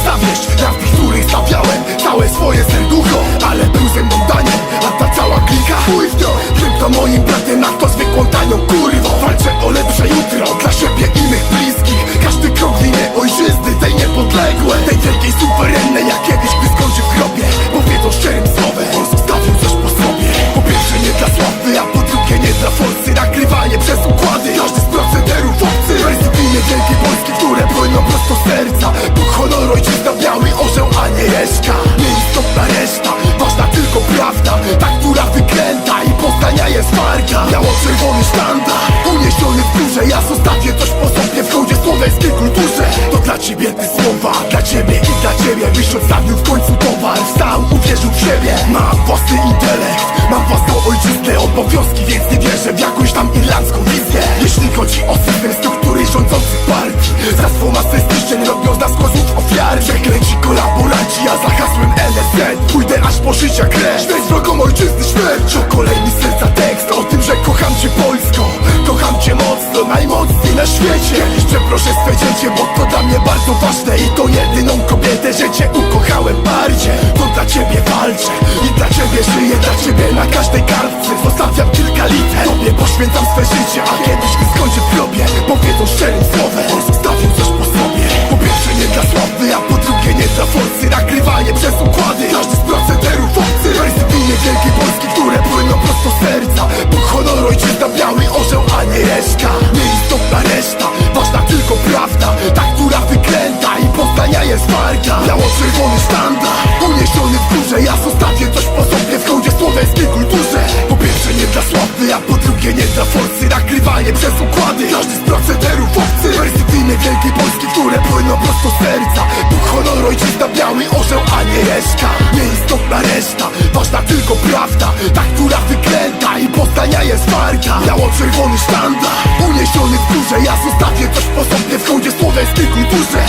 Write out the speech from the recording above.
za wieść, w której stawiałem całe swoje serducho. Ale był ze mną Daniel, a ta cała klika chuj w nią. Tym to moim bratem, na to zwykłą tanią kurwą. Walczę o lepsze jutro dla siebie i mych bliskich. Każdy krok w imię ojczyzny, tej niepodległej, tej wielkiej, suwerennej, jak kiedyś gdy skończy w grobie. Powiedzą szczerym słowem, on zostawił coś po sobie. Po pierwsze nie dla sławy, a po drugie nie dla forsy. Nagrywanie przez układy, każdy z procederów obcy. Wersy w imię wielkiej Polski, które płyną prosto z serca. Bóg, honor, ojczyzna, biały orzeł, a nie reszka. Nieistotna reszta, ważna tylko prawda, ta, która wykręta i poznania jest warta. Biało-czerwony sztandar, uniesiony w górze. Ja zostawię coś po sobie w hołdzie słowiańskiej kulturze. To dla ciebie te słowa, dla ciebie i dla ciebie. Byś odstawił w końcu towar, wstał, uwierzył w siebie. Mam własny intelekt, mam własną ojczyznę, obowiązki, więc nie wierzę w jakąś tam irlandzką wizję. Jeśli chodzi o system struktury rządzących partii, za swą masę zniszczeń robią z nas kozłów ofiar. Przeklęci kolaboranci, ja za hasłem NSZ pójdę aż po życia krew. Śmierć wrogom ojczyzny, śmierć. To kolejny z serca tekst o tym, że kocham cię Polsko, kocham cię mocno, najmocniej na świecie. Kiedyś przeproszę swe dziecię, bo to dla mnie bardzo ważne. I to jedyną kobietę, że cię ukochałem bardziej. To dla ciebie walczę i dla ciebie żyję, dla ciebie na każdej kartce zostawiam kilka liter. Tobie poświęcam swe życie, a kiedyś gdy skończę w grobie, powiedzą szczerym słowem, on zostawił coś po sobie. Po pierwsze nie dla sławy, a po drugie nie dla forsy. Nagrywanie przez układy, każdy z procederów obcy. Wersy w imię wielkiej Polski, które płyną prosto z serca. Bóg, honor, ojczyzna, biały orzeł, a nie reszka. Nieistotna reszta, ważna tylko prawda, ta, która wykręta i poznania jest warta. Biało-czerwony sztandar, uniesiony w górze. Ja zostawię coś po sobie w hołdzie słowiańskiej kulturze. Po pierwsze nie dla sławy, a po drugie nie dla forsy. Nagrywanie przez układy, każdy z procederów obcy. Wersy w imię wielkiej Polski, które płyną prosto z serca. Bóg, honor, ojczyzna, biały orzeł, a nie reszka. Nieistotna reszta, ważna tylko prawda, ta, która wykręta i poznania jest warta. Biało-czerwony sztandar, uniesiony w górze. Ja zostawię coś po sobie w hołdzie słowiańskiej kulturze.